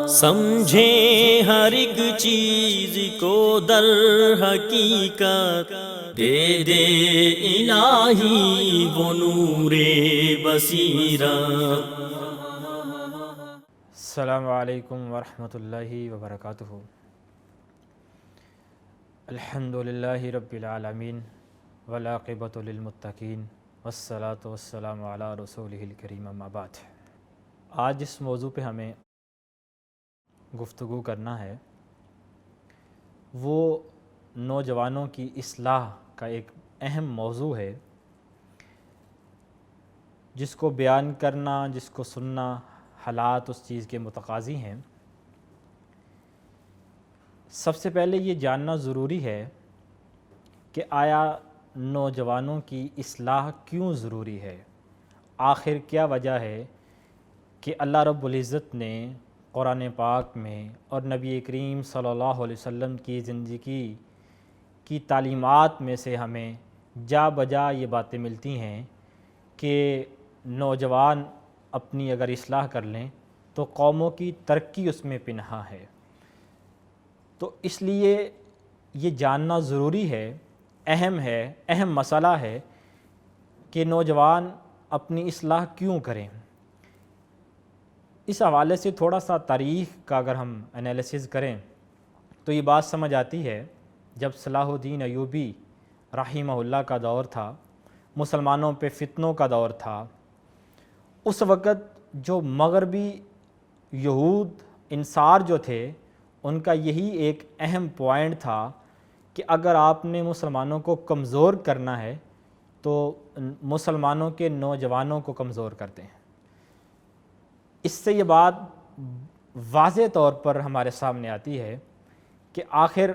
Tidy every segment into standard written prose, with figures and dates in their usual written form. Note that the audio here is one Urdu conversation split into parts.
سمجھیں ہر ایک چیز کو در حقیقت، دے دے الہی وہ نور بصیرت۔ السلام علیکم ورحمۃ اللہ وبرکاتہ۔ الحمد للہ رب العالمین والعاقبۃ للمتقین والصلاۃ والسلام علی رسولہ الکریم، اما بعد۔ آج جس موضوع پہ ہمیں گفتگو کرنا ہے وہ نوجوانوں کی اصلاح کا ایک اہم موضوع ہے، جس کو بیان کرنا، جس کو سننا حالات اس چیز کے متقاضی ہیں۔ سب سے پہلے یہ جاننا ضروری ہے کہ آیا نوجوانوں کی اصلاح کیوں ضروری ہے؟ آخر کیا وجہ ہے کہ اللہ رب العزت نے قرآن پاک میں اور نبی کریم صلی اللہ علیہ وسلم کی زندگی کی تعلیمات میں سے ہمیں جا بجا یہ باتیں ملتی ہیں کہ نوجوان اپنی اگر اصلاح کر لیں تو قوموں کی ترقی اس میں پنہاں ہے۔ تو اس لیے یہ جاننا ضروری ہے، اہم مسئلہ ہے کہ نوجوان اپنی اصلاح کیوں کریں۔ اس حوالے سے تھوڑا سا تاریخ کا اگر ہم انالیسز کریں تو یہ بات سمجھ آتی ہے، جب صلاح الدین ایوبی رحمہ اللہ کا دور تھا، مسلمانوں پہ فتنوں کا دور تھا، اس وقت جو مغربی یہود انصار جو تھے ان کا یہی ایک اہم پوائنٹ تھا کہ اگر آپ نے مسلمانوں کو کمزور کرنا ہے تو مسلمانوں کے نوجوانوں کو کمزور کرتے ہیں۔ اس سے یہ بات واضح طور پر ہمارے سامنے آتی ہے کہ آخر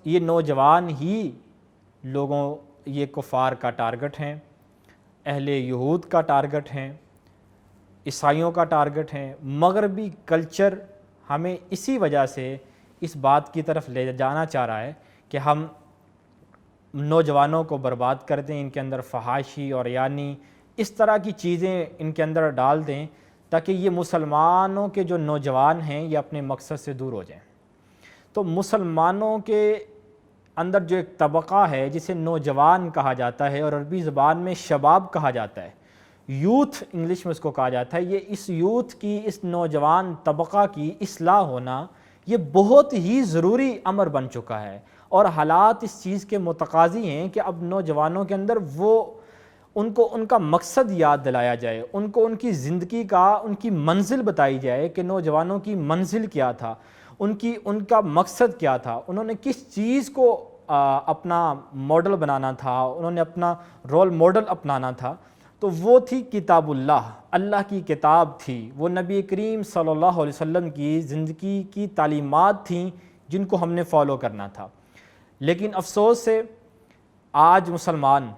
یہ نوجوان ہی لوگوں، یہ کفار کا ٹارگٹ ہیں، اہل یہود کا ٹارگٹ ہیں، عیسائیوں کا ٹارگٹ ہیں۔ مغربی کلچر ہمیں اسی وجہ سے اس بات کی طرف لے جانا چاہ رہا ہے کہ ہم نوجوانوں کو برباد کر دیں، ان کے اندر فحاشی اور یعنی اس طرح کی چیزیں ان کے اندر ڈال دیں تاکہ یہ مسلمانوں کے جو نوجوان ہیں یہ اپنے مقصد سے دور ہو جائیں۔ تو مسلمانوں کے اندر جو ایک طبقہ ہے جسے نوجوان کہا جاتا ہے اور عربی زبان میں شباب کہا جاتا ہے، یوتھ انگلش میں اس کو کہا جاتا ہے، یہ اس یوتھ کی، اس نوجوان طبقہ کی اصلاح ہونا یہ بہت ہی ضروری امر بن چکا ہے، اور حالات اس چیز کے متقاضی ہیں کہ اب نوجوانوں کے اندر ان کو ان کا مقصد یاد دلایا جائے، ان کو ان کی زندگی کا، ان کی منزل بتائی جائے کہ نوجوانوں کی منزل کیا تھا، ان کا مقصد کیا تھا، انہوں نے کس چیز کو اپنا ماڈل بنانا تھا، انہوں نے اپنا رول ماڈل اپنانا تھا۔ تو وہ تھی کتاب اللہ کی کتاب تھی، وہ نبی کریم صلی اللہ علیہ وسلم کی زندگی کی تعلیمات تھیں جن کو ہم نے فالو کرنا تھا۔ لیکن افسوس سے آج مسلمان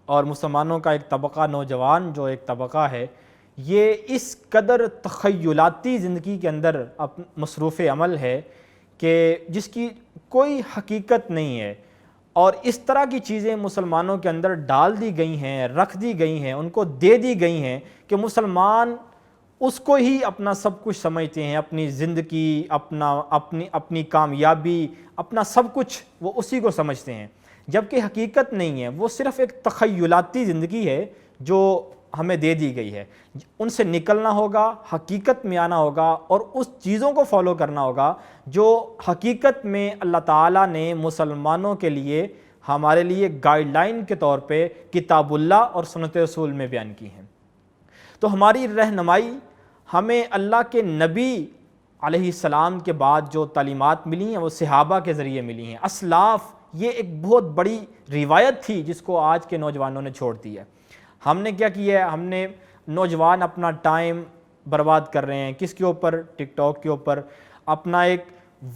اور مسلمانوں کا ایک طبقہ، نوجوان جو ایک طبقہ ہے، یہ اس قدر تخیلاتی زندگی کے اندر مصروف عمل ہے کہ جس کی کوئی حقیقت نہیں ہے، اور اس طرح کی چیزیں مسلمانوں کے اندر ڈال دی گئی ہیں، رکھ دی گئی ہیں، ان کو دے دی گئی ہیں کہ مسلمان اس کو ہی اپنا سب کچھ سمجھتے ہیں، اپنی زندگی، اپنی کامیابی، اپنا سب کچھ وہ اسی کو سمجھتے ہیں، جبکہ حقیقت نہیں ہے، وہ صرف ایک تخیلاتی زندگی ہے جو ہمیں دے دی گئی ہے۔ ان سے نکلنا ہوگا، حقیقت میں آنا ہوگا اور اس چیزوں کو فالو کرنا ہوگا جو حقیقت میں اللہ تعالیٰ نے مسلمانوں کے لیے، ہمارے لیے گائیڈ لائن کے طور پہ کتاب اللہ اور سنت رسول میں بیان کی ہیں۔ تو ہماری رہنمائی ہمیں اللہ کے نبی علیہ السلام کے بعد جو تعلیمات ملی ہیں وہ صحابہ کے ذریعے ملی ہیں، اسلاف، یہ ایک بہت بڑی روایت تھی جس کو آج کے نوجوانوں نے چھوڑ دی ہے۔ ہم نے کیا کیا ہے؟ ہم نے نوجوان اپنا ٹائم برباد کر رہے ہیں، کس کے اوپر؟ ٹک ٹاک کے اوپر، اپنا ایک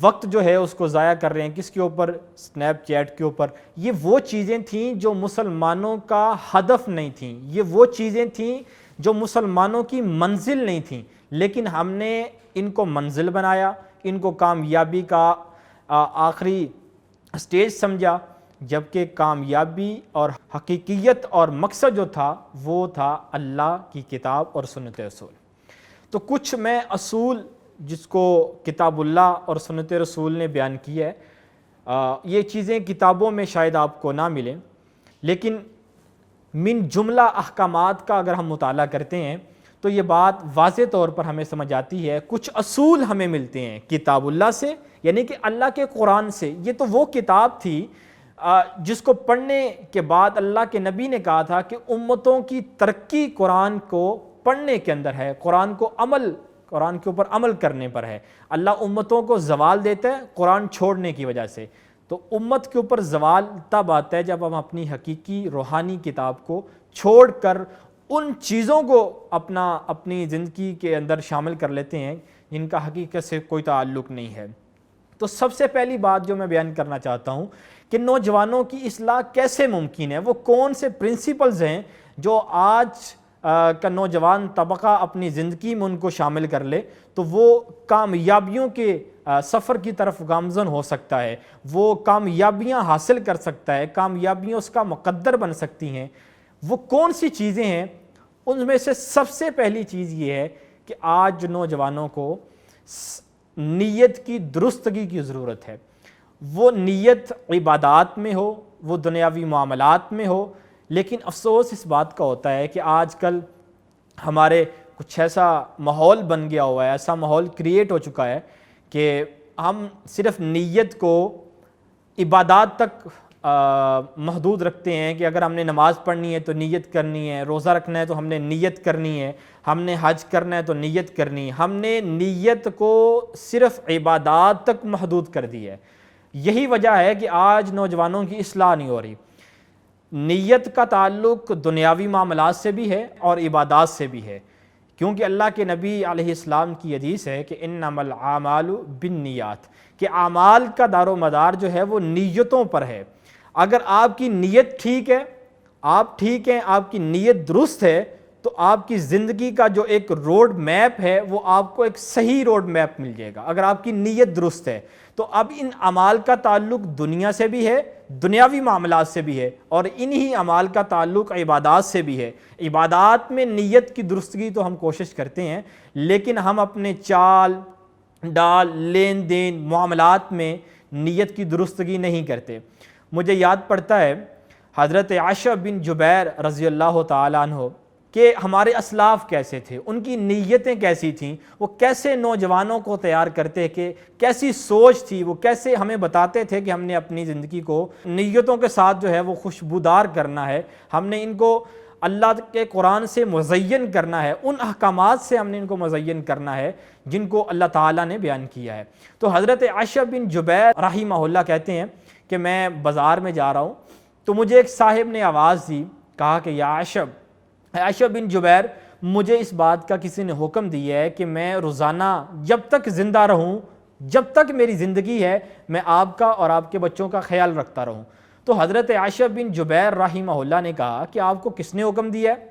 وقت جو ہے اس کو ضائع کر رہے ہیں، کس کے اوپر؟ سنیپ چیٹ کے اوپر۔ یہ وہ چیزیں تھیں جو مسلمانوں کا ہدف نہیں تھیں، یہ وہ چیزیں تھیں جو مسلمانوں کی منزل نہیں تھیں، لیکن ہم نے ان کو منزل بنایا، ان کو کامیابی کا آخری سٹیج سمجھا، جبکہ کامیابی اور حقیقیت اور مقصد جو تھا وہ تھا اللہ کی کتاب اور سنت رسول۔ تو کچھ میں اصول جس کو کتاب اللہ اور سنت رسول نے بیان کیا ہے، یہ چیزیں کتابوں میں شاید آپ کو نہ ملیں، لیکن من جملہ احکامات کا اگر ہم مطالعہ کرتے ہیں تو یہ بات واضح طور پر ہمیں سمجھ آتی ہے۔ کچھ اصول ہمیں ملتے ہیں کتاب اللہ سے، یعنی کہ اللہ کے قرآن سے۔ یہ تو وہ کتاب تھی جس کو پڑھنے کے بعد اللہ کے نبی نے کہا تھا کہ امتوں کی ترقی قرآن کو پڑھنے کے اندر ہے، قرآن کے اوپر عمل کرنے پر ہے۔ اللہ امتوں کو زوال دیتا ہے قرآن چھوڑنے کی وجہ سے، تو امت کے اوپر زوال تب آتا ہے جب ہم اپنی حقیقی روحانی کتاب کو چھوڑ کر ان چیزوں کو اپنی زندگی کے اندر شامل کر لیتے ہیں جن کا حقیقت سے کوئی تعلق نہیں ہے۔ تو سب سے پہلی بات جو میں بیان کرنا چاہتا ہوں کہ نوجوانوں کی اصلاح کیسے ممکن ہے، وہ کون سے پرنسپلز ہیں جو آج کا نوجوان طبقہ اپنی زندگی میں ان کو شامل کر لے تو وہ کامیابیوں کے سفر کی طرف گامزن ہو سکتا ہے، وہ کامیابیاں حاصل کر سکتا ہے، کامیابیاں اس کا مقدر بن سکتی ہیں۔ وہ کون سی چیزیں ہیں؟ ان میں سے سب سے پہلی چیز یہ ہے کہ آج نوجوانوں کو نیت کی درستگی کی ضرورت ہے۔ وہ نیت عبادات میں ہو، وہ دنیاوی معاملات میں ہو، لیکن افسوس اس بات کا ہوتا ہے کہ آج کل ہمارے کچھ ایسا ماحول بن گیا ہوا ہے، ایسا ماحول کریٹ ہو چکا ہے کہ ہم صرف نیت کو عبادات تک محدود رکھتے ہیں کہ اگر ہم نے نماز پڑھنی ہے تو نیت کرنی ہے، روزہ رکھنا ہے تو ہم نے نیت کرنی ہے، ہم نے حج کرنا ہے تو نیت کرنی ہے۔ ہم نے نیت کو صرف عبادات تک محدود کر دی ہے۔ یہی وجہ ہے کہ آج نوجوانوں کی اصلاح نہیں ہو رہی۔ نیت کا تعلق دنیاوی معاملات سے بھی ہے اور عبادات سے بھی ہے، کیونکہ اللہ کے نبی علیہ السلام کی حدیث ہے کہ انما الاعمال بالنیات، کہ اعمال کا دار و مدار جو ہے وہ نیتوں پر ہے۔ اگر آپ کی نیت ٹھیک ہے، آپ ٹھیک ہیں، آپ کی نیت درست ہے، تو آپ کی زندگی کا جو ایک روڈ میپ ہے وہ آپ کو ایک صحیح روڈ میپ مل جائے گا اگر آپ کی نیت درست ہے۔ تو اب ان اعمال کا تعلق دنیا سے بھی ہے، دنیاوی معاملات سے بھی ہے، اور انہی اعمال کا تعلق عبادات سے بھی ہے۔ عبادات میں نیت کی درستگی تو ہم کوشش کرتے ہیں، لیکن ہم اپنے چال ڈال لین دین معاملات میں نیت کی درستگی نہیں کرتے۔ مجھے یاد پڑتا ہے حضرت عائشہ بن جبیر رضی اللہ تعالیٰ عنہ کہ ہمارے اسلاف کیسے تھے، ان کی نیتیں کیسی تھیں، وہ کیسے نوجوانوں کو تیار کرتے، کہ کیسی سوچ تھی، وہ کیسے ہمیں بتاتے تھے کہ ہم نے اپنی زندگی کو نیتوں کے ساتھ جو ہے وہ خوشبودار کرنا ہے، ہم نے ان کو اللہ کے قرآن سے مزین کرنا ہے، ان احکامات سے ہم نے ان کو مزین کرنا ہے جن کو اللہ تعالیٰ نے بیان کیا ہے۔ تو حضرت عائشہ بن جبیر رحمہ اللہ کہتے ہیں کہ میں بازار میں جا رہا ہوں تو مجھے ایک صاحب نے آواز دی، کہا کہ یا عائشہ بن جبیر، مجھے اس بات کا کسی نے حکم دیا ہے کہ میں روزانہ جب تک زندہ رہوں، جب تک میری زندگی ہے، میں آپ کا اور آپ کے بچوں کا خیال رکھتا رہوں۔ تو حضرت عائشہ بن جبیر رحمہ اللہ نے کہا کہ آپ کو کس نے حکم دیا ہے؟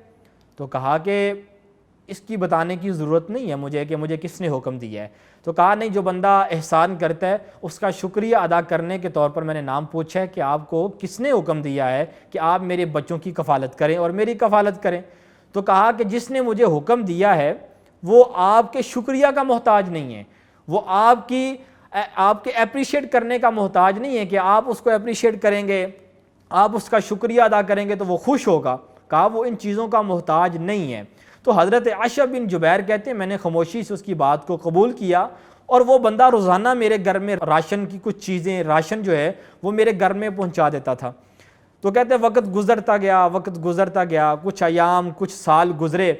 تو کہا کہ اس کی بتانے کی ضرورت نہیں ہے مجھے کہ مجھے کس نے حکم دیا ہے۔ تو کہا نہیں، جو بندہ احسان کرتا ہے اس کا شکریہ ادا کرنے کے طور پر میں نے نام پوچھا ہے کہ آپ کو کس نے حکم دیا ہے کہ آپ میرے بچوں کی کفالت کریں اور میری کفالت کریں۔ تو کہا کہ جس نے مجھے حکم دیا ہے وہ آپ کے شکریہ کا محتاج نہیں ہے، وہ آپ کے اپریشیٹ کرنے کا محتاج نہیں ہے کہ آپ اس کو اپریشیٹ کریں گے، آپ اس کا شکریہ ادا کریں گے تو وہ خوش ہوگا۔ کہا وہ ان چیزوں کا محتاج نہیں ہے۔ تو حضرت عائشہ بن جبیر کہتے ہیں میں نے خاموشی سے اس کی بات کو قبول کیا، اور وہ بندہ روزانہ میرے گھر میں راشن کی کچھ چیزیں، راشن جو ہے وہ میرے گھر میں پہنچا دیتا تھا۔ تو کہتے ہیں وقت گزرتا گیا، کچھ ایام، کچھ سال گزرے،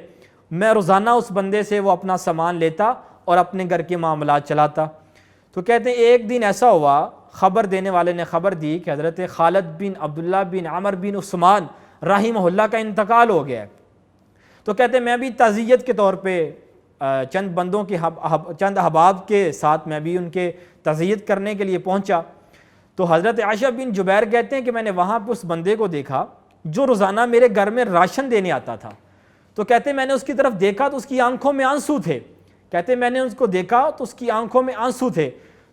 میں روزانہ اس بندے سے وہ اپنا سامان لیتا اور اپنے گھر کے معاملات چلاتا۔ تو کہتے ہیں ایک دن ایسا ہوا، خبر دینے والے نے خبر دی کہ حضرت خالد بن عبداللہ بن عمر بن عثمان رحمہ اللہ کا انتقال ہو گیا ہے۔ تو کہتے ہیں میں بھی تعزیت کے طور پہ چند بندوں کے چند احباب کے ساتھ میں بھی ان کے تعزیت کرنے کے لیے پہنچا۔ تو حضرت عائشہ بن جبیر کہتے ہیں کہ میں نے وہاں پہ اس بندے کو دیکھا جو روزانہ میرے گھر میں راشن دینے آتا تھا۔ تو کہتے ہیں میں نے اس کی طرف دیکھا تو اس کی آنکھوں میں آنسو تھے۔ کہتے ہیں میں نے اس کو دیکھا تو اس کی آنکھوں میں آنسو تھے۔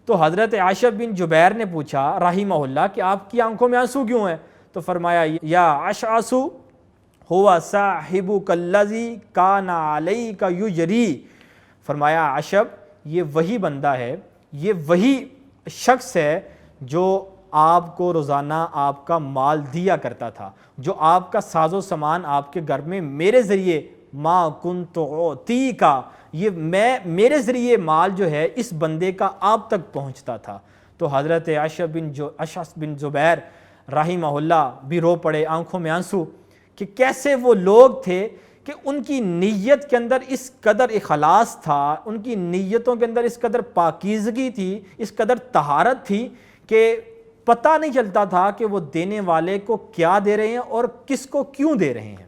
تو حضرت عائشہ بن جبیر نے پوچھا رحمہ اللہ کہ آپ کی آنکھوں میں آنسو کیوں ہیں؟ تو فرمایا یا اشعث ہوا صاحبک الذی کان علیک یجری، فرمایا عشب یہ وہی بندہ ہے، یہ وہی شخص ہے جو آپ کو روزانہ آپ کا مال دیا کرتا تھا، جو آپ کا ساز و سامان آپ کے گھر میں میرے ذریعے ما کنت اعطیکا، یہ میرے ذریعے مال جو ہے اس بندے کا آپ تک پہنچتا تھا۔ تو حضرت اشعث بن زبیر رحمہ اللہ بھی رو پڑے، آنکھوں میں آنسو، کہ کیسے وہ لوگ تھے کہ ان کی نیت کے اندر اس قدر اخلاص تھا، ان کی نیتوں کے اندر اس قدر پاکیزگی تھی، اس قدر طہارت تھی کہ پتہ نہیں چلتا تھا کہ وہ دینے والے کو کیا دے رہے ہیں اور کس کو کیوں دے رہے ہیں۔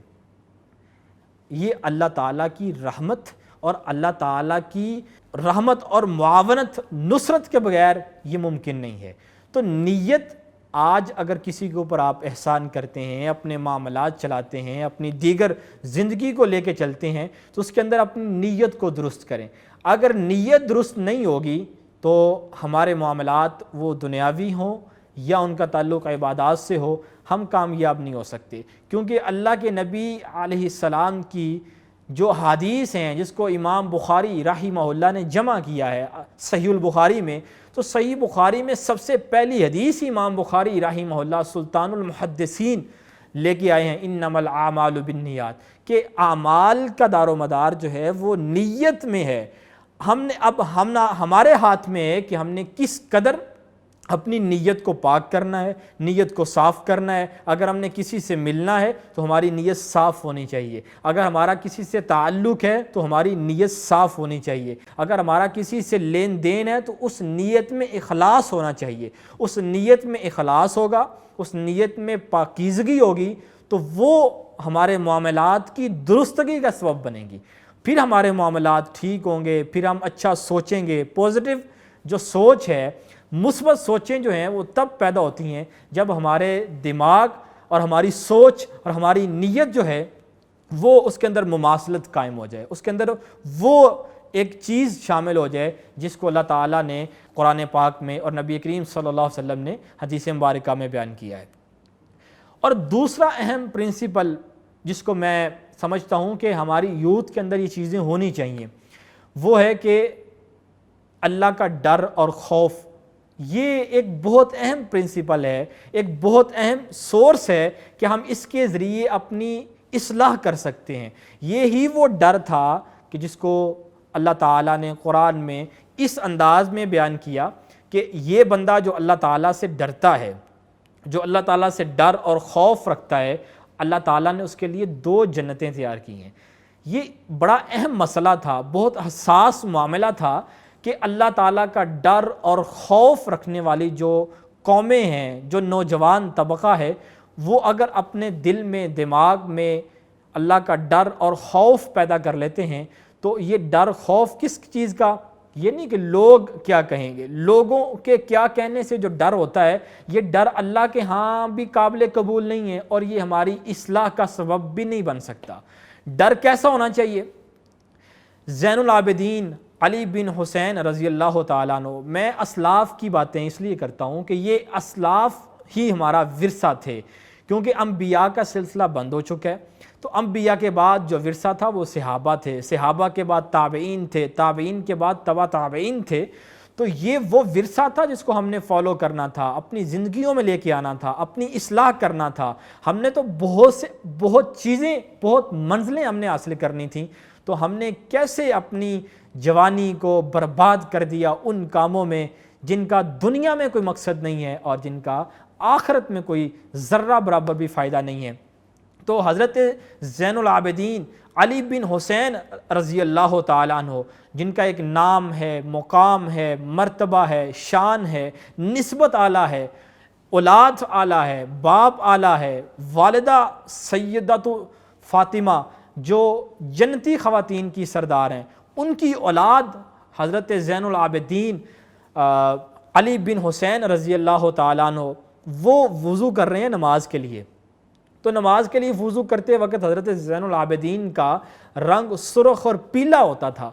یہ اللہ تعالیٰ کی رحمت اور اللہ تعالیٰ کی رحمت اور معاونت، نصرت کے بغیر یہ ممکن نہیں ہے۔ تو نیت، آج اگر کسی کے اوپر آپ احسان کرتے ہیں، اپنے معاملات چلاتے ہیں، اپنی دیگر زندگی کو لے کے چلتے ہیں، تو اس کے اندر اپنی نیت کو درست کریں۔ اگر نیت درست نہیں ہوگی تو ہمارے معاملات وہ دنیاوی ہوں یا ان کا تعلق عبادات سے ہو، ہم کامیاب نہیں ہو سکتے، کیونکہ اللہ کے نبی علیہ السلام کی جو حدیث ہیں، جس کو امام بخاری رحمہ اللہ نے جمع کیا ہے صحیح البخاری میں، تو صحیح بخاری میں سب سے پہلی حدیث امام بخاری رحمہ اللہ سلطان المحدثین لے کے آئے ہیں، انما الاعمال بالنیات، کہ اعمال کا دار و مدار جو ہے وہ نیت میں ہے۔ ہمارے ہاتھ میں ہے کہ ہم نے کس قدر اپنی نیت کو پاک کرنا ہے، نیت کو صاف کرنا ہے۔ اگر ہم نے کسی سے ملنا ہے تو ہماری نیت صاف ہونی چاہیے، اگر ہمارا کسی سے تعلق ہے تو ہماری نیت صاف ہونی چاہیے، اگر ہمارا کسی سے لین دین ہے تو اس نیت میں اخلاص ہونا چاہیے۔ اس نیت میں اخلاص ہوگا، اس نیت میں پاکیزگی ہوگی تو وہ ہمارے معاملات کی درستگی کا سبب بنے گی، پھر ہمارے معاملات ٹھیک ہوں گے، پھر ہم اچھا سوچیں گے۔ پازیٹیو جو سوچ ہے، مثبت سوچیں جو ہیں وہ تب پیدا ہوتی ہیں جب ہمارے دماغ اور ہماری سوچ اور ہماری نیت جو ہے وہ اس کے اندر مماثلت قائم ہو جائے، اس کے اندر وہ ایک چیز شامل ہو جائے جس کو اللہ تعالیٰ نے قرآن پاک میں اور نبی کریم صلی اللہ علیہ وسلم نے حدیث مبارکہ میں بیان کیا ہے۔ اور دوسرا اہم پرنسپل جس کو میں سمجھتا ہوں کہ ہماری یوتھ کے اندر یہ چیزیں ہونی چاہیے، وہ ہے کہ اللہ کا ڈر اور خوف۔ یہ ایک بہت اہم پرنسپل ہے، ایک بہت اہم سورس ہے کہ ہم اس کے ذریعے اپنی اصلاح کر سکتے ہیں۔ یہی وہ ڈر تھا کہ جس کو اللہ تعالیٰ نے قرآن میں اس انداز میں بیان کیا کہ یہ بندہ جو اللہ تعالیٰ سے ڈرتا ہے، جو اللہ تعالیٰ سے ڈر اور خوف رکھتا ہے، اللہ تعالیٰ نے اس کے لیے 2 جنتیں تیار کی ہیں۔ یہ بڑا اہم مسئلہ تھا، بہت حساس معاملہ تھا کہ اللہ تعالیٰ کا ڈر اور خوف رکھنے والی جو قومیں ہیں، جو نوجوان طبقہ ہے، وہ اگر اپنے دل میں، دماغ میں اللہ کا ڈر اور خوف پیدا کر لیتے ہیں تو یہ ڈر خوف کس چیز کا؟ یہ نہیں کہ لوگ کیا کہیں گے، لوگوں کے کیا کہنے سے جو ڈر ہوتا ہے، یہ ڈر اللہ کے ہاں بھی قابل قبول نہیں ہے اور یہ ہماری اصلاح کا سبب بھی نہیں بن سکتا۔ ڈر کیسا ہونا چاہیے؟ زین العابدین علی بن حسین رضی اللہ تعالیٰ عنہ، میں اسلاف کی باتیں اس لیے کرتا ہوں کہ یہ اسلاف ہی ہمارا ورثہ تھے، کیونکہ انبیاء کا سلسلہ بند ہو چکا ہے، تو انبیاء کے بعد جو ورثہ تھا وہ صحابہ تھے، صحابہ کے بعد تابعین تھے، تابعین کے بعد تبع تابعین تھے، تو یہ وہ ورثہ تھا جس کو ہم نے فالو کرنا تھا، اپنی زندگیوں میں لے کے آنا تھا، اپنی اصلاح کرنا تھا۔ ہم نے تو بہت چیزیں، بہت منزلیں ہم نے حاصل کرنی تھیں، تو ہم نے کیسے اپنی جوانی کو برباد کر دیا ان کاموں میں جن کا دنیا میں کوئی مقصد نہیں ہے اور جن کا آخرت میں کوئی ذرہ برابر بھی فائدہ نہیں ہے۔ تو حضرت زین العابدین علی بن حسین رضی اللہ تعالیٰ عنہ، جن کا ایک نام ہے، مقام ہے، مرتبہ ہے، شان ہے، نسبت اعلیٰ ہے، اولاد اعلیٰ ہے، باپ اعلیٰ ہے، والدہ سیدۃ فاطمہ جو جنتی خواتین کی سردار ہیں، ان کی اولاد حضرت زین العابدین علی بن حسین رضی اللہ تعالیٰ عنہ، وہ وضو کر رہے ہیں نماز کے لیے۔ تو نماز کے لیے وضو کرتے وقت حضرت زین العابدین کا رنگ سرخ اور پیلا ہوتا تھا،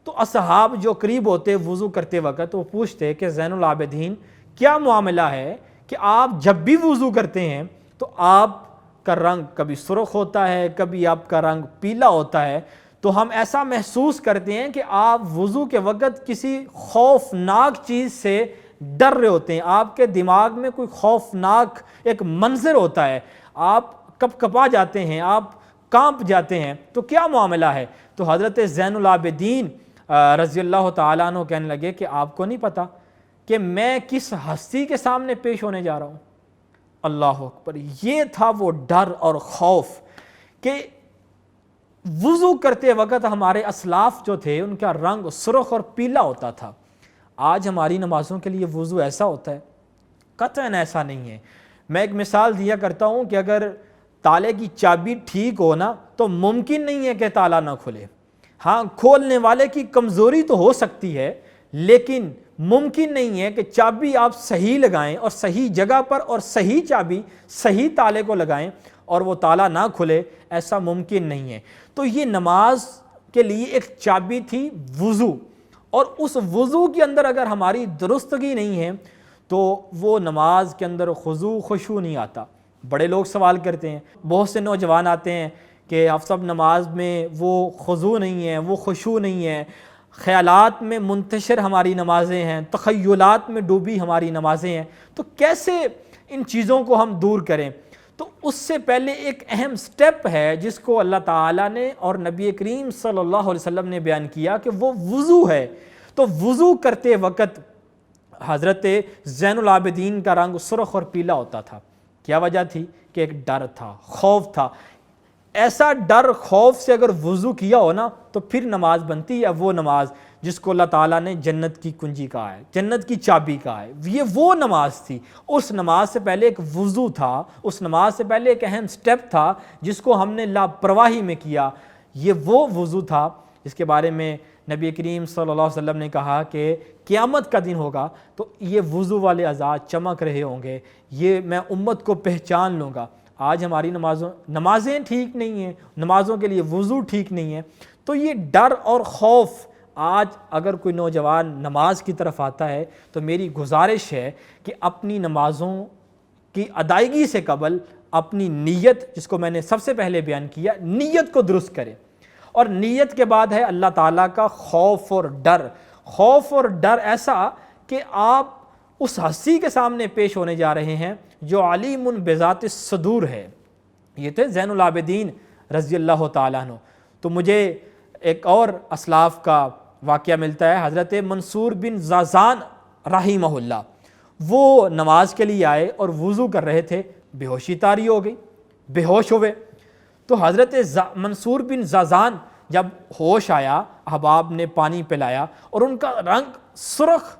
تو اصحاب جو قریب ہوتے وضو کرتے وقت وہ پوچھتے کہ زین العابدین کیا معاملہ ہے کہ آپ جب بھی وضو کرتے ہیں تو آپ کا رنگ کبھی سرخ ہوتا ہے، کبھی آپ کا رنگ پیلا ہوتا ہے، تو ہم ایسا محسوس کرتے ہیں کہ آپ وضو کے وقت کسی خوفناک چیز سے ڈر رہے ہوتے ہیں، آپ کے دماغ میں کوئی خوفناک ایک منظر ہوتا ہے، آپ کپ کپا جاتے ہیں، آپ کانپ جاتے ہیں، تو کیا معاملہ ہے؟ تو حضرت زین العابدین رضی اللہ تعالیٰ عنہ کہنے لگے کہ آپ کو نہیں پتہ کہ میں کس ہستی کے سامنے پیش ہونے جا رہا ہوں؟ اللہ اکبر! یہ تھا وہ ڈر اور خوف کہ وضو کرتے وقت ہمارے اسلاف جو تھے ان کا رنگ سرخ اور پیلا ہوتا تھا۔ آج ہماری نمازوں کے لیے وضو ایسا ہوتا ہے؟ قطعاً ایسا نہیں ہے۔ میں ایک مثال دیا کرتا ہوں کہ اگر تالے کی چابی ٹھیک ہو نا تو ممکن نہیں ہے کہ تالا نہ کھلے۔ ہاں، کھولنے والے کی کمزوری تو ہو سکتی ہے، لیکن ممکن نہیں ہے کہ چابی آپ صحیح لگائیں اور صحیح جگہ پر اور صحیح چابی صحیح تالے کو لگائیں اور وہ تالا نہ کھلے، ایسا ممکن نہیں ہے۔ تو یہ نماز کے لیے ایک چابی تھی وضو، اور اس وضو کے اندر اگر ہماری درستگی نہیں ہے تو وہ نماز کے اندر خشوع نہیں آتا۔ بڑے لوگ سوال کرتے ہیں، بہت سے نوجوان آتے ہیں کہ آپ سب نماز میں وہ خضوع نہیں ہے، وہ خشوع نہیں ہے، خیالات میں منتشر ہماری نمازیں ہیں، تخیلات میں ڈوبی ہماری نمازیں ہیں، تو کیسے ان چیزوں کو ہم دور کریں؟ تو اس سے پہلے ایک اہم سٹیپ ہے جس کو اللہ تعالیٰ نے اور نبی کریم صلی اللہ علیہ وسلم نے بیان کیا کہ وہ وضو ہے۔ تو وضو کرتے وقت حضرت زین العابدین کا رنگ سرخ اور پیلا ہوتا تھا۔ کیا وجہ تھی؟ کہ ایک ڈر تھا، خوف تھا۔ ایسا ڈر خوف سے اگر وضو کیا ہو نا تو پھر نماز بنتی ہے وہ نماز جس کو اللہ تعالیٰ نے جنت کی کنجی کہا ہے، جنت کی چابی کہا ہے۔ یہ وہ نماز تھی۔ اس نماز سے پہلے ایک وضو تھا، اس نماز سے پہلے ایک اہم سٹیپ تھا جس کو ہم نے لاپرواہی میں کیا۔ یہ وہ وضو تھا جس کے بارے میں نبی کریم صلی اللہ علیہ وسلم نے کہا کہ قیامت کا دن ہوگا تو یہ وضو والے اعضاء چمک رہے ہوں گے، یہ میں امت کو پہچان لوں گا۔ آج ہماری نمازیں ٹھیک نہیں ہیں، نمازوں کے لیے وضو ٹھیک نہیں ہے۔ تو یہ ڈر اور خوف، آج اگر کوئی نوجوان نماز کی طرف آتا ہے تو میری گزارش ہے کہ اپنی نمازوں کی ادائیگی سے قبل اپنی نیت، جس کو میں نے سب سے پہلے بیان کیا، نیت کو درست کرے، اور نیت کے بعد ہے اللہ تعالیٰ کا خوف اور ڈر۔ خوف اور ڈر ایسا کہ آپ اس ہستی کے سامنے پیش ہونے جا رہے ہیں جو علیم بذات الصدور ہے۔ یہ تھے زین العابدین رضی اللہ تعالیٰ عنہ۔ تو مجھے ایک اور اسلاف کا واقعہ ملتا ہے، حضرت منصور بن زازان رحمہ اللہ، وہ نماز کے لیے آئے اور وضو کر رہے تھے، بے ہوشی طاری ہو گئی، بے ہوش ہوئے۔ تو حضرت منصور بن زازان جب ہوش آیا، احباب نے پانی پلایا اور ان کا رنگ سرخ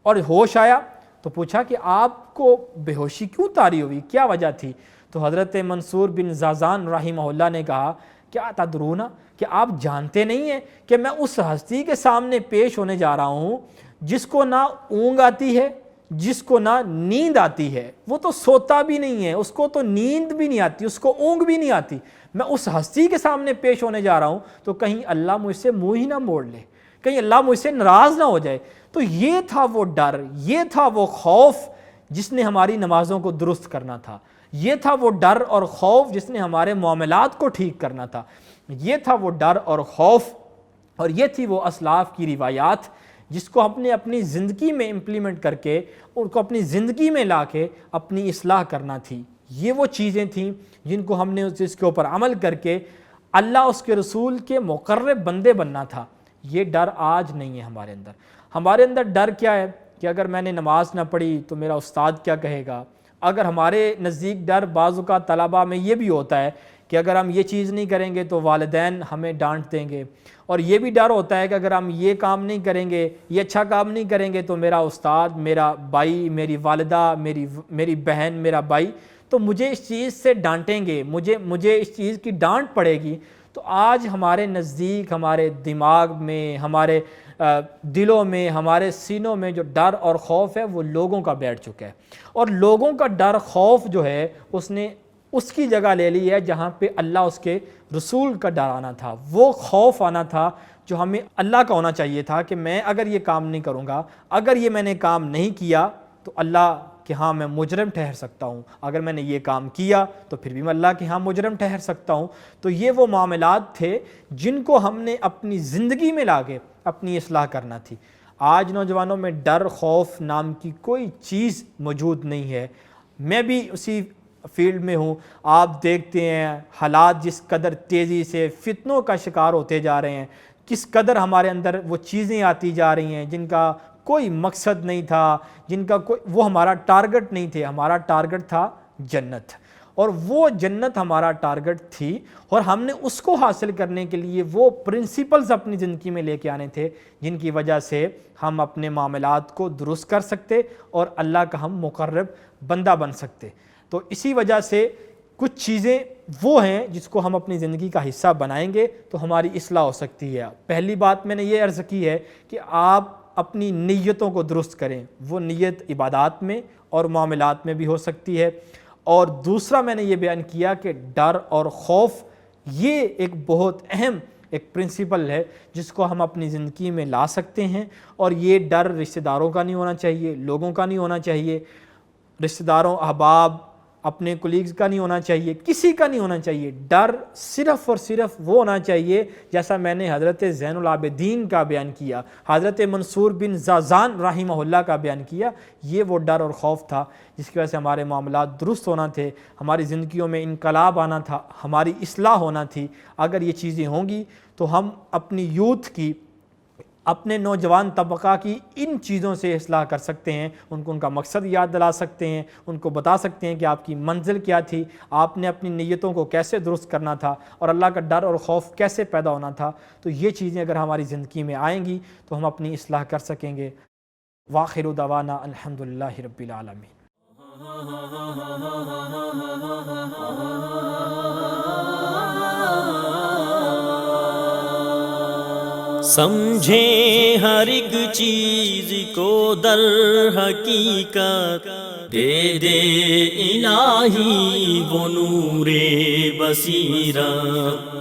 اور ہوش آیا، تو پوچھا کہ آپ کو بے ہوشی کیوں طاری ہوئی، کیا وجہ تھی؟ تو حضرت منصور بن زازان رحمہ اللہ نے کہا، کیا تدرون، کہ آپ جانتے نہیں ہیں کہ میں اس ہستی کے سامنے پیش ہونے جا رہا ہوں جس کو نہ اونگ آتی ہے، جس کو نہ نیند آتی ہے، وہ تو سوتا بھی نہیں ہے، اس کو تو نیند بھی نہیں آتی، اس کو اونگ بھی نہیں آتی، میں اس ہستی کے سامنے پیش ہونے جا رہا ہوں تو کہیں اللہ مجھ سے منہ ہی نہ موڑ لے، کہیں اللہ مجھ سے ناراض نہ ہو جائے۔ تو یہ تھا وہ ڈر، یہ تھا وہ خوف جس نے ہماری نمازوں کو درست کرنا تھا، یہ تھا وہ ڈر اور خوف جس نے ہمارے معاملات کو ٹھیک کرنا تھا، یہ تھا وہ ڈر اور خوف، اور یہ تھی وہ اسلاف کی روایات جس کو ہم نے اپنی زندگی میں امپلیمنٹ کر کے، ان کو اپنی زندگی میں لا کے اپنی اصلاح کرنا تھی۔ یہ وہ چیزیں تھیں جن کو ہم نے اس کے اوپر عمل کر کے اللہ اس کے رسول کے مقرب بندے بننا تھا۔ یہ ڈر آج نہیں ہے ہمارے اندر۔ ہمارے اندر ڈر کیا ہے کہ اگر میں نے نماز نہ پڑھی تو میرا استاد کیا کہے گا۔ اگر ہمارے نزدیک ڈر بعض اوقات طلباء میں یہ بھی ہوتا ہے کہ اگر ہم یہ چیز نہیں کریں گے تو والدین ہمیں ڈانٹ دیں گے، اور یہ بھی ڈر ہوتا ہے کہ اگر ہم یہ کام نہیں کریں گے، یہ اچھا کام نہیں کریں گے تو میرا استاد، میرا بھائی، میری والدہ، میری بہن، میرا بھائی تو مجھے اس چیز سے ڈانٹیں گے، مجھے اس چیز کی ڈانٹ پڑے گی۔ تو آج ہمارے نزدیک، ہمارے دماغ میں، ہمارے دلوں میں، ہمارے سینوں میں جو ڈر اور خوف ہے وہ لوگوں کا بیٹھ چکا ہے، اور لوگوں کا ڈر خوف جو ہے اس نے اس کی جگہ لے لی ہے جہاں پہ اللہ اس کے رسول کا ڈر آنا تھا، وہ خوف آنا تھا جو ہمیں اللہ کا ہونا چاہیے تھا کہ میں اگر یہ کام نہیں کروں گا، اگر یہ میں نے کام نہیں کیا تو اللہ کہ ہاں میں مجرم ٹھہر سکتا ہوں، اگر میں نے یہ کام کیا تو پھر بھی میں اللہ کے ہاں مجرم ٹھہر سکتا ہوں۔ تو یہ وہ معاملات تھے جن کو ہم نے اپنی زندگی میں لا کے اپنی اصلاح کرنا تھی۔ آج نوجوانوں میں ڈر، خوف نام کی کوئی چیز موجود نہیں ہے۔ میں بھی اسی فیلڈ میں ہوں، آپ دیکھتے ہیں حالات جس قدر تیزی سے فتنوں کا شکار ہوتے جا رہے ہیں، کس قدر ہمارے اندر وہ چیزیں آتی جا رہی ہیں جن کا کوئی مقصد نہیں تھا، جن کا وہ ہمارا ٹارگٹ نہیں تھے۔ ہمارا ٹارگٹ تھا جنت، اور وہ جنت ہمارا ٹارگٹ تھی، اور ہم نے اس کو حاصل کرنے کے لیے وہ پرنسپلز اپنی زندگی میں لے کے آنے تھے جن کی وجہ سے ہم اپنے معاملات کو درست کر سکتے اور اللہ کا ہم مقرب بندہ بن سکتے۔ تو اسی وجہ سے کچھ چیزیں وہ ہیں جس کو ہم اپنی زندگی کا حصہ بنائیں گے تو ہماری اصلاح ہو سکتی ہے۔ پہلی بات میں نے یہ عرض کی ہے کہ آپ اپنی نیتوں کو درست کریں، وہ نیت عبادات میں اور معاملات میں بھی ہو سکتی ہے۔ اور دوسرا میں نے یہ بیان کیا کہ ڈر اور خوف یہ ایک بہت اہم ایک پرنسپل ہے جس کو ہم اپنی زندگی میں لا سکتے ہیں، اور یہ ڈر رشتہ داروں کا نہیں ہونا چاہیے، لوگوں کا نہیں ہونا چاہیے، رشتہ داروں، احباب، اپنے کولیگز کا نہیں ہونا چاہیے، کسی کا نہیں ہونا چاہیے۔ ڈر صرف اور صرف وہ ہونا چاہیے جیسا میں نے حضرت زین العابدین کا بیان کیا، حضرت منصور بن زازان رحمہ اللہ کا بیان کیا۔ یہ وہ ڈر اور خوف تھا جس کی وجہ سے ہمارے معاملات درست ہونا تھے، ہماری زندگیوں میں انقلاب آنا تھا، ہماری اصلاح ہونا تھی۔ اگر یہ چیزیں ہوں گی تو ہم اپنی یوتھ کی، اپنے نوجوان طبقہ کی ان چیزوں سے اصلاح کر سکتے ہیں، ان کو ان کا مقصد یاد دلا سکتے ہیں، ان کو بتا سکتے ہیں کہ آپ کی منزل کیا تھی، آپ نے اپنی نیتوں کو کیسے درست کرنا تھا، اور اللہ کا ڈر اور خوف کیسے پیدا ہونا تھا۔ تو یہ چیزیں اگر ہماری زندگی میں آئیں گی تو ہم اپنی اصلاح کر سکیں گے۔ وآخر دعوانا الحمدللہ رب العالمین۔ سمجھیں ہر ایک چیز کو در حقیقت، دے دے الہی وہ نور بصیرت۔